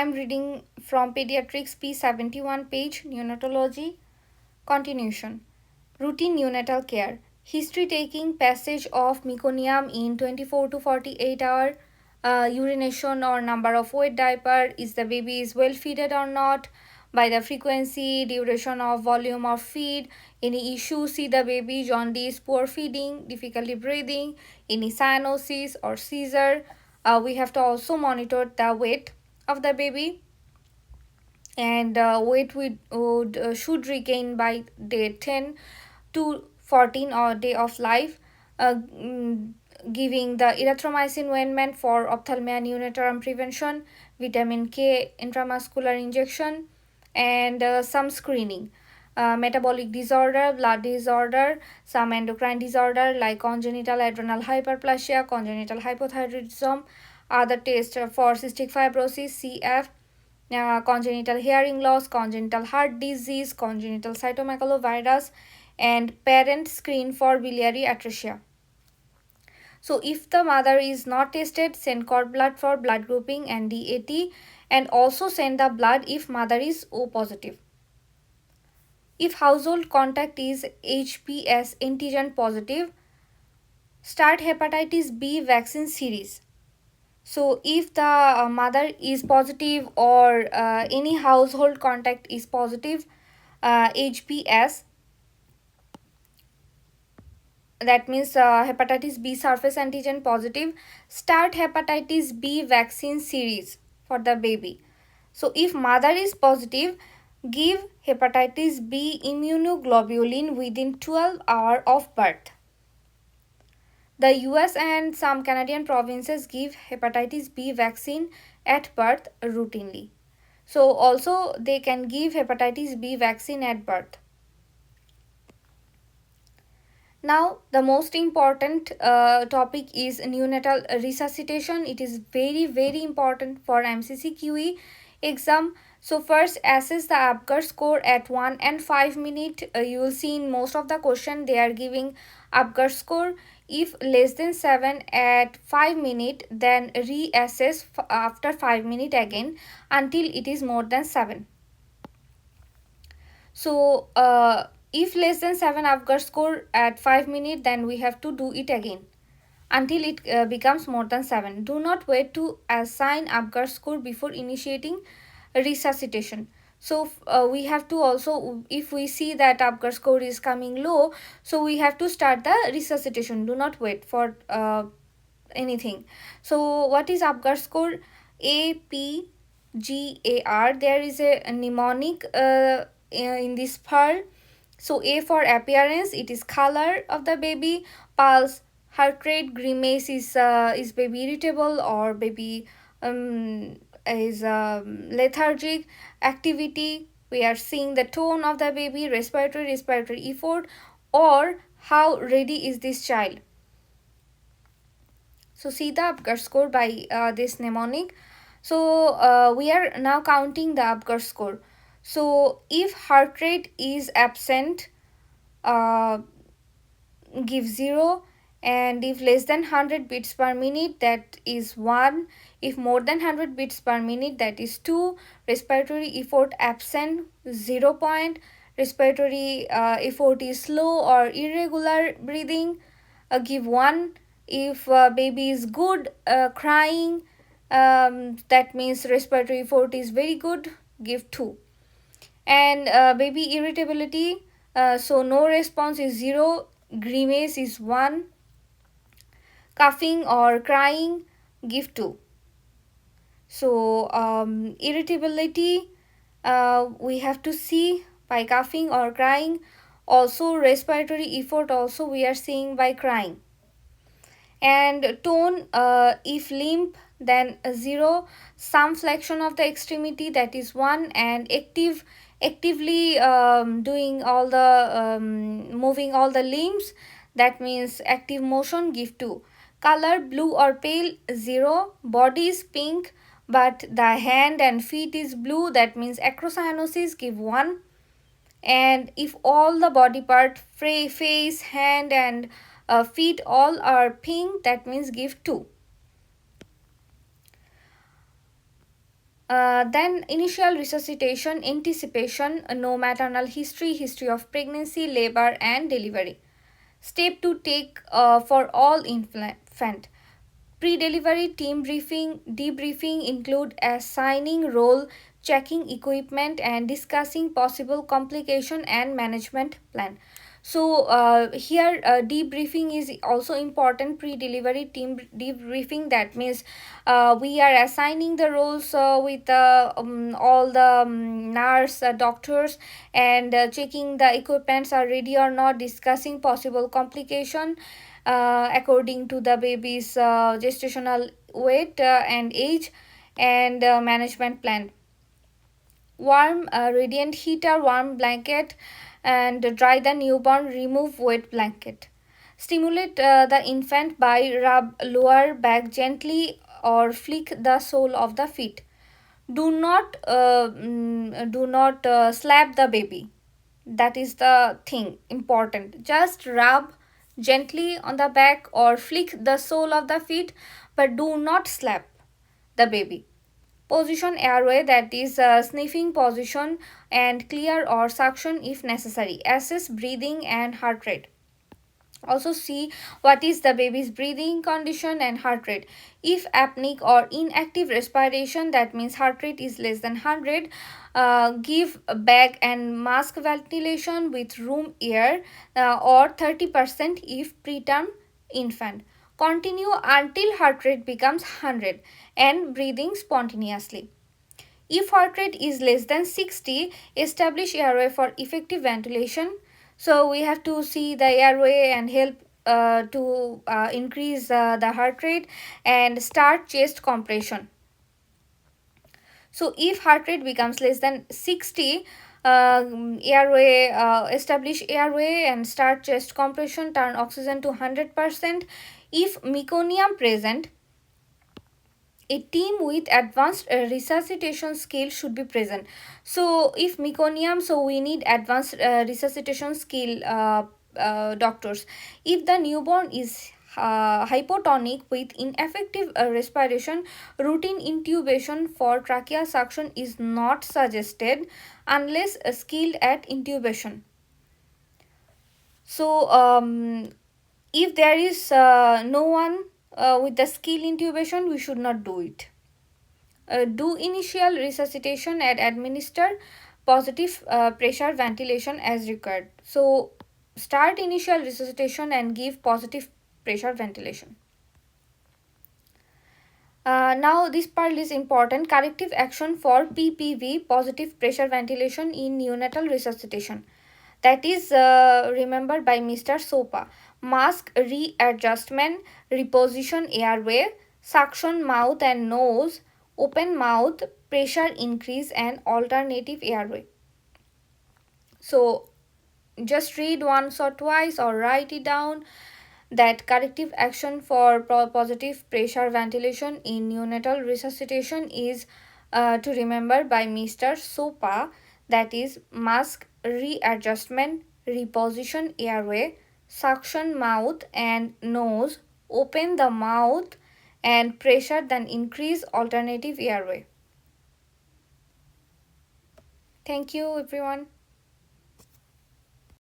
am reading from Pediatrics p71 page, Neonatology. Continuation. Routine neonatal care. History taking passage of meconium in 24 to 48 hour. Urination or number of wet diaper. Is the baby is well feeded or not? By the frequency, duration of volume of feed. Any issue, see the baby, jaundice, poor feeding, difficulty breathing, any cyanosis or seizure. We have to also monitor the weight of the baby, and weight we would should regain by day 10 to 14 or day of life, uh, mm, giving the erythromycin ointment for ophthalmia neonatal prevention, vitamin K intramuscular injection, and some screening. Metabolic disorder, blood disorder, some endocrine disorder like congenital adrenal hyperplasia, congenital hypothyroidism, other tests for cystic fibrosis, CF, congenital hearing loss, congenital heart disease, congenital cytomegalovirus, and parent screen for biliary atresia. So if the mother is not tested, send cord blood for blood grouping and DAT, and also send the blood if mother is O positive. If household contact is HPS antigen positive, start hepatitis B vaccine series. So if the mother is positive or any household contact is positive, HPS, that means hepatitis B surface antigen positive, start hepatitis B vaccine series for the baby. So if mother is positive, give hepatitis B immunoglobulin within 12 hours of birth. The US and some Canadian provinces give hepatitis B vaccine at birth routinely. So also they can give hepatitis B vaccine at birth. Now the most important topic is neonatal resuscitation. It is very important for MCCQE exam. So first assess the Apgar score at 1 and 5 minutes. You will see in most of the question they are giving Apgar score. If less than 7 at 5 minutes, then reassess after 5 minutes again until it is more than 7. So if less than 7 Apgar score at 5 minutes, then we have to do it again until it becomes more than 7. Do not wait to assign Apgar score before initiating resuscitation. So we have to also, if we see that Apgar score is coming low, so we have to start the resuscitation. Do not wait for anything. So what is Apgar score? APGAR. There is a mnemonic in this pearl. So A for appearance, it is color of the baby. Pulse, heart rate, grimace is baby irritable or baby is lethargic. Activity, we are seeing the tone of the baby, respiratory effort, or how ready is this child. So see the Apgar score by this mnemonic. So we are now counting the Apgar score. So if heart rate is absent, uh, give 0, and if less than 100 beats per minute, that is 1. If more than 100 beats per minute, that is 2. Respiratory effort absent, 0 point. Respiratory effort is slow or irregular breathing, give 1. If baby is good, crying, that means respiratory effort is very good, give 2. And baby irritability, so no response is 0, grimace is 1, coughing or crying, give 2. So irritability, we have to see by coughing or crying. Also respiratory effort also we are seeing by crying. And tone, if limp, then 0. Some flexion of the extremity, that is 1. And actively doing all the moving all the limbs, that means active motion, give 2. Color, blue or pale, 0. Body is pink but the hand and feet is blue, that means acrocyanosis, give 1. And if all the body part, face, hand and feet all are pink, that means give 2. Then initial resuscitation, anticipation, no maternal history, history of pregnancy, labor and delivery. Step to take for all infant. Pre-delivery team briefing, debriefing include assigning role, checking equipment and discussing possible complication and management plan. So here debriefing is also important. Pre-delivery team debriefing, that means we are assigning the roles with all the nurse doctors, and checking the equipments are ready or not, discussing possible complication according to the baby's gestational weight and age, and management plan. Warm radiant heater, warm blanket, and dry the newborn, remove wet blanket. Stimulate the infant by rub lower back gently or flick the sole of the feet. Do not slap the baby. That is the thing important. Just rub gently on the back or flick the sole of the feet, but do not slap the baby. Position airway, that is sniffing position, and clear or suction if necessary. Assess breathing and heart rate. Also see what is the baby's breathing condition and heart rate. If apneic or inactive respiration, that means heart rate is less than 100, give bag and mask ventilation with room air, or 30% if preterm infant. Continue until heart rate becomes 100 and breathing spontaneously. If heart rate is less than 60, establish airway for effective ventilation. So we have to see the airway and help to increase the heart rate, and start chest compression. So if heart rate becomes less than 60, airway establish airway and start chest compression, turn oxygen to 100%. If meconium present, a team with advanced resuscitation skill should be present. So if meconium, so we need advanced resuscitation skill doctors. If the newborn is hypotonic with ineffective respiration, routine intubation for trachea suction is not suggested unless skilled at intubation. So if there is no one with the skill intubation, we should not do it. Do initial resuscitation and administer positive pressure ventilation as required. So start initial resuscitation and give positive pressure ventilation. Now this part is important. Corrective action for PPV, positive pressure ventilation in neonatal resuscitation. That is remembered by Mr. Sopa. Mask readjustment, reposition airway, suction mouth and nose, open mouth, pressure increase and alternative airway. So just read once or twice or write it down, that corrective action for positive pressure ventilation in neonatal resuscitation is to remember by Mr. Sopa, that is mask readjustment, reposition airway, suction mouth and nose, open the mouth and pressure then increase alternative airway. Thank you everyone.